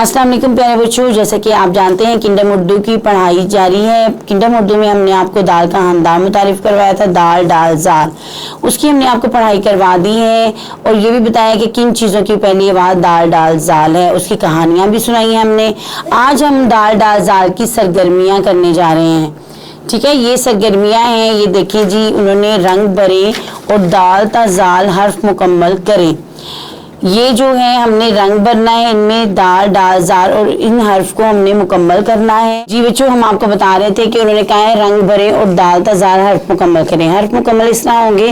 अस्सलाम वालेकुम प्यारे बच्चों, जैसे कि आप जानते हैं किंडम उर्दू की पढ़ाई जारी है। किंडम उर्दू में हमने आपको दाल का खानदान मुतारिफ करवाया था, दाल डाल जाल, उसकी हमने आपको पढ़ाई करवा दी है और ये भी बताया कि किन चीज़ों की पहली आवाज़ दाल डाल जाल है। उसकी कहानियाँ भी सुनाई हैं हमने। आज हम दाल डाल जाल की सरगर्मियाँ करने जा रहे हैं। ठीक है, ये सरगर्मियाँ हैं, ये देखें जी, उन्होंने रंग भरे और दाल ता जाल हर्फ मुकम्मल करें। ये जो है हमने रंग भरना है, इनमें दाल डाल जाल और इन हर्फ को हमने मुकम्मल करना है। जी बच्चों, हम आपको बता रहे थे कि उन्होंने कहा है रंग भरे और दाल ता जाल हर्फ मुकम्मल करें। हर्फ मुकम्मल इस तरह होंगे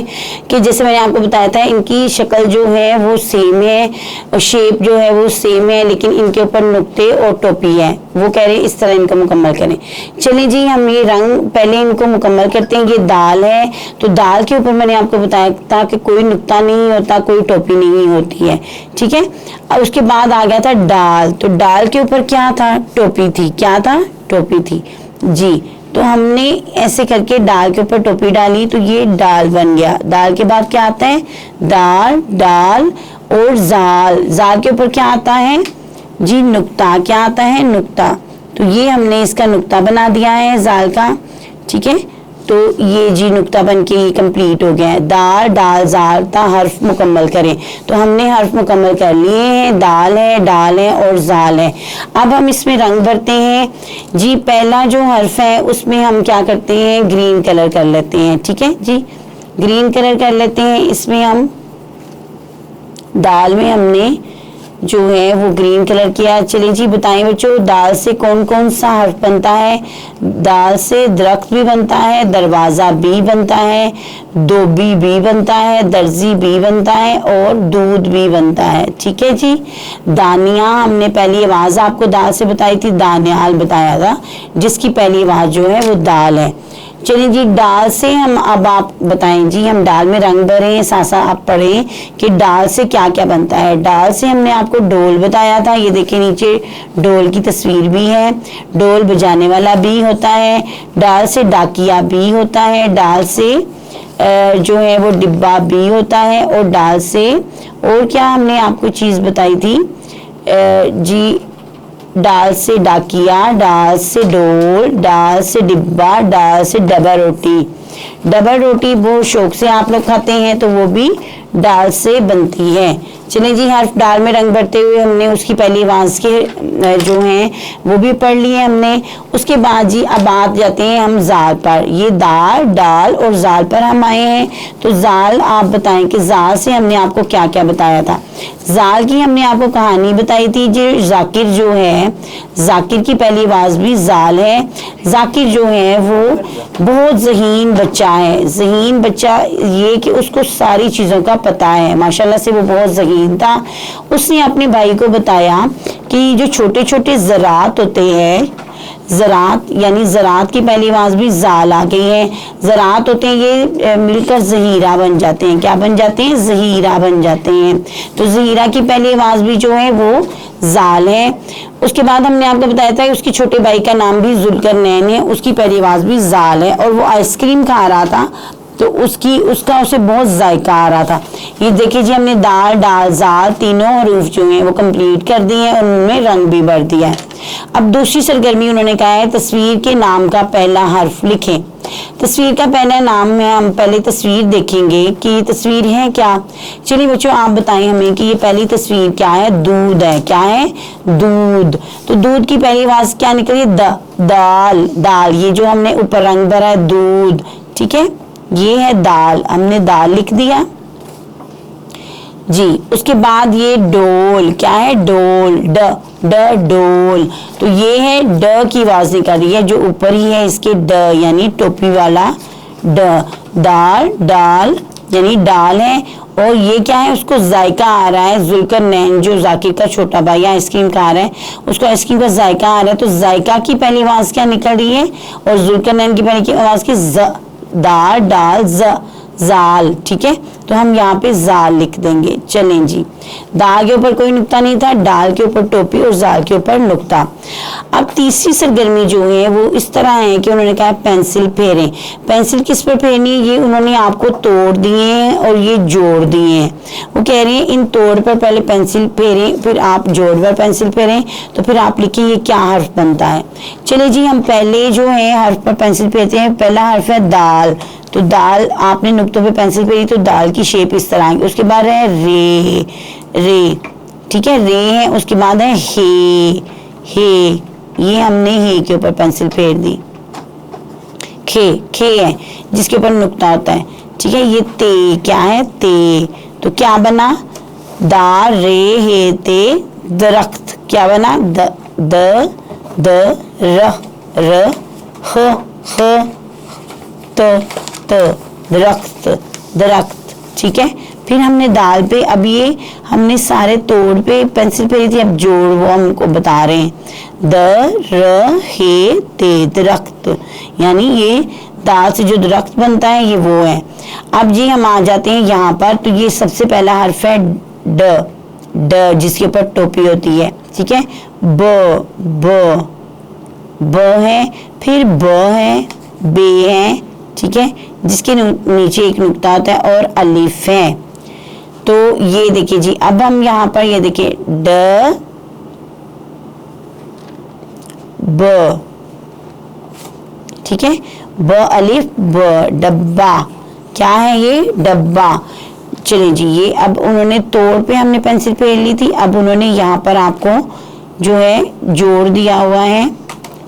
कि जैसे मैंने आपको बताया था, इनकी शक्ल जो है वो सेम है और शेप जो है वो सेम है, लेकिन इनके ऊपर नुक्ते और टोपी है। वो कह रहे हैं इस तरह इनको मुकम्मल करें। चलिए जी, हम ये रंग पहले इनको मुकम्मल करते हैं। ये दाल है, तो दाल के ऊपर मैंने आपको बताया था कि कोई नुक्ता नहीं होता, कोई टोपी नहीं होती है। ठीक है, अब उसके बाद आ गया था डाल, तो डाल के ऊपर क्या था? टोपी थी। क्या था? टोपी थी जी। तो हमने ऐसे करके डाल के ऊपर टोपी डाली, तो ये डाल बन गया। दाल के बाद क्या आता है? दाल, डाल और जाल। जाल के ऊपर क्या आता है जी? नुक्ता। क्या आता है? नुक्ता। तो ये हमने इसका नुक्ता बना दिया है जाल का। ठीक है, तो ये जी नुक्ता बन के कंप्लीट हो गया है। दाल डाल जाल ता हर्फ मुकम्मल करें, तो हमने हर्फ मुकम्मल कर लिए हैं। दाल है, डाल है और जाल है। अब हम इसमें रंग भरते हैं जी। पहला जो हर्फ है उसमें हम क्या करते हैं? ग्रीन कलर कर लेते हैं। ठीक है जी, ग्रीन कलर कर लेते हैं। इसमें हम दाल में हमने जो है वो ग्रीन कलर किया। चलिए जी, बताएं बच्चों, दाल से कौन कौन सा हर्फ बनता है? दाल से दरख्त भी बनता है, दरवाजा भी बनता है, धोबी भी बनता है, दर्जी भी बनता है और दूध भी बनता है। ठीक है जी। दानिया हमने पहली आवाज आपको दाल से बताई थी, दानियाल बताया था, जिसकी पहली आवाज जो है वो दाल है। चलिए जी, डाल से हम अब आप बताएं जी, हम डाल में रंग भरें, सासा आप पढ़ें कि डाल से क्या क्या बनता है। डाल से हमने आपको डोल बताया था, ये देखिए नीचे डोल की तस्वीर भी है। डोल बजाने वाला भी होता है। डाल से डाकिया भी होता है। डाल से जो है वो डिब्बा भी होता है। और डाल से और क्या हमने आपको चीज़ बताई थी जी? डाल से डाकिया, डाल से डोल, डाल से डिब्बा, डाल से डबल रोटी। डबल रोटी बहुत शौक से आप लोग खाते हैं, तो वो भी डाल से बनती है। चलिए जी, हर्फ डाल में रंग भरते हुए हमने उसकी पहली आवाज के जो हैं वो भी पढ़ लिए हमने। उसके बाद जी अब आ जाते हैं हम जाल पर। ये दाल, डाल और जाल पर हम आए हैं। तो जाल आप बताएं कि जाल से हमने आपको क्या क्या बताया था? जाल की हमने आपको कहानी बताई थी। जो जाकिर जो है, जाकिर की पहली आवाज भी जाल है। जाकिर जो है वो बहुत ज़हीन बच्चा है। ज़हीन बच्चा ये कि उसको सारी चीज़ों का पता है, माशाल्लाह से वो बहुत ज़हीन था। उसने अपने भाई को बताया कि जो छोटे छोटे ज़रात होते हैं, ज़रात यानी ज़रात की पहली आवाज़ भी जाल आ गई है। ज़रात होते हैं, ये मिलकर ज़हीरा बन जाते हैं। क्या बन जाते हैं? ज़हीरा बन जाते हैं। तो ज़हीरा की पहली आवाज़ भी जो है वो जाल है। उसके बाद हमने आपको बताया था कि उसके छोटे भाई का नाम भी जुल्करनैन है, उसकी पहली आवाज़ भी जाल है और वो आइसक्रीम खा रहा था, तो उसका उसे बहुत जायका आ रहा था। ये देखिए जी, हमने दाल, डाल, जाल तीनों हरूफ जो हैं वो कंप्लीट कर दिए हैं और उनमें रंग भी भर दिया है। अब दूसरी सरगर्मी उन्होंने कहा है तस्वीर के नाम का पहला हर्फ लिखें। तस्वीर का पहला नाम में हम पहले तस्वीर देखेंगे कि ये तस्वीर है क्या। चलिए बच्चों, आप बताएं हमें कि ये पहली तस्वीर क्या है? दूध है। क्या है? दूध। तो दूध की पहली आवाज क्या निकली? दाल। दाल, ये जो हमने ऊपर रंग भरा है दूध। ठीक है, ये है दाल, हमने दाल लिख दिया जी। उसके बाद ये डोल। क्या है? डोल। डोल। तो ये है ड की आवाज निकल रही है, जो ऊपर ही है इसके ड यानी टोपी वाला ड। दाल, डाल यानी डाल है। और ये क्या है? उसको जायका आ रहा है। जुल्करनैन जो जाकिर का छोटा भाई आइसक्रीम खा रहा है, उसको आइसक्रीम का जायका आ रहा है। तो जायका की पहली आवाज क्या निकल रही है? और जुल्करनैन की पहली आवाज की दाल, डाल, जाल। ठीक है, तो हम यहाँ पे जाल लिख देंगे। चलें जी, दाल के ऊपर कोई नुक्ता नहीं था, डाल के ऊपर टोपी और जाल के ऊपर नुक्ता। अब तीसरी सरगर्मी जो है वो इस तरह है कि उन्होंने कहा पेंसिल फेरें। पेंसिल किस पर फेरनी है, ये उन्होंने आपको तोड़ दिए हैं और ये जोड़ दिए हैं। वो कह रहे हैं इन तोड़ पर पहले पेंसिल फेरें, फिर आप जोड़ पर पेंसिल फेरें, तो फिर आप लिखिए ये क्या हर्फ बनता है। चलिए जी, हम पहले जो है हर्फ पर पेंसिल फेरते हैं। पहला हर्फ है दाल, तो दाल आपने नुक्तों पे पेंसिल फेरी तो दाल की शेप इस तरह आएगी। उसके बाद है रे, रे, ठीक है, रे है। उसके बाद है हे, ये हमने हे के ऊपर पेंसिल फेर दी। खे, खे है जिसके ऊपर नुक्ता होता है, ठीक है। ये ते, क्या है, ते, तो क्या बना, दा रे हे ते दरख्त। क्या बना, द र ह त दरख्त, दरख्त, ठीक है। फिर हमने दाल पे, अब ये हमने सारे तोड़ पे पेंसिल फेरी थी, अब जोड़ वो हमको बता रहे हैं, द र हे ते दरख्त, यानी ये दाल से जो दरख्त बनता है ये वो है। अब जी हम आ जाते हैं यहाँ पर, तो ये सबसे पहला हर्फ है ड, ड जिसके ऊपर टोपी होती है, ठीक है। ब है, फिर ब है, बे है, ठीक है, जिसके नीचे एक नुक्ता होता है और अलिफ है। तो ये देखिए जी, अब हम यहाँ पर ये देखिए ड ब, ठीक है, ब अलिफ ब, डब्बा, क्या है ये, डब्बा। चलिए जी, ये अब उन्होंने तोड़ पे हमने पेंसिल फेर ली थी, अब उन्होंने यहाँ पर आपको जो है जोड़ दिया हुआ है,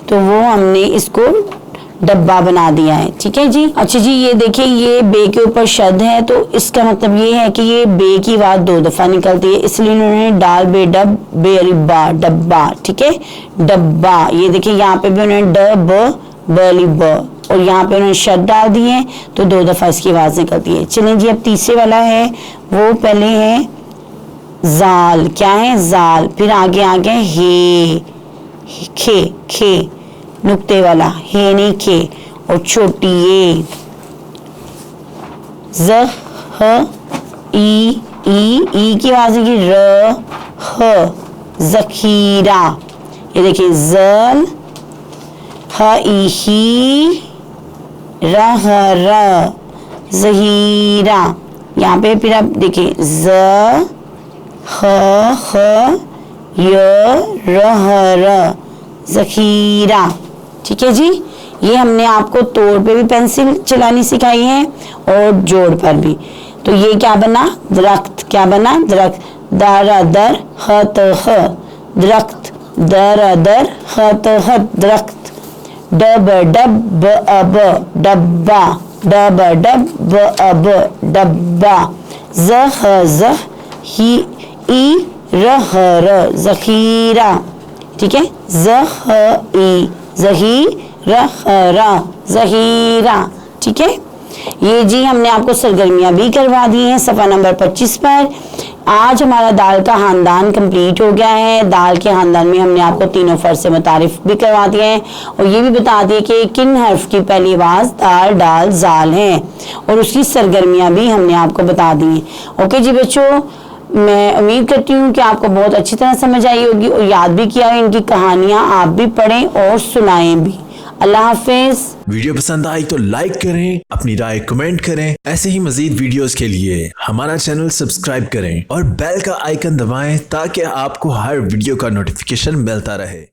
तो वो हमने इसको डब्बा बना दिया है, ठीक है जी। अच्छा जी, ये देखिए ये बे के ऊपर शद है, तो इसका मतलब ये है कि ये बे की आवाज 2 दफा निकलती है, इसलिए उन्होंने डाल बे डब बे अलिफ बा, डब्बा, ठीक है, डब्बा। ये देखिए यहाँ पे भी उन्होंने ड ब अलिफ ब, और यहाँ पे उन्होंने शद डाल दिए हैं, तो 2 दफा इसकी आवाज निकलती है। चलिए जी, अब तीसरे वाला है, वो पहले है जाल, क्या है, जाल, फिर आगे आगे हे, खे, खे, नुक्ते वाला, हे नहीं खे, और छोटी ये ज ह ई की आवाज है कि र ह, जखीरा। ये देखिए जल ह ई ही र ह र, जहीरा। यहाँ पे फिर आप देखिए ज ह य र ह र, जखीरा, ठीक है जी। ये हमने आपको तोड़ पे भी पेंसिल चलानी सिखाई है और जोड़ पर भी। तो ये क्या बना, दरख्त, क्या बना, दरख्त, दर दर ह त ह, दरख्त, दर दर ह त ह, दरख्त, डब डब ब अब, डब्बा, डब डब ब अब, डब्बा, ज ह ज ही ई र ह र, जखीरा, ठीक है, ज ह ई जहीरा, जहीरा, ठीक है। ये जी हमने आपको सरगर्मियां भी करवा दी हैं सफ़ा नंबर 25 पर। आज हमारा दाल का खानदान कंप्लीट हो गया है। दाल के खानदान में हमने आपको तीनों फर्ज से मुतारिफ भी करवा दिए हैं और ये भी बता दिए कि किन हर्फ की पहली आवाज़ दाल डाल जाल है, और उसकी सरगर्मियां भी हमने आपको बता दी हैं। ओके जी बच्चों, मैं उम्मीद करती हूँ कि आपको बहुत अच्छी तरह समझ आई होगी और याद भी किया, इनकी कहानियां आप भी पढ़ें और सुनाएं भी। अल्लाह हाफिज। वीडियो पसंद आई तो लाइक करें, अपनी राय कमेंट करें। ऐसे ही मजीद वीडियोस के लिए हमारा चैनल सब्सक्राइब करें और बेल का आइकन दबाएं ताकि आपको हर वीडियो का नोटिफिकेशन मिलता रहे।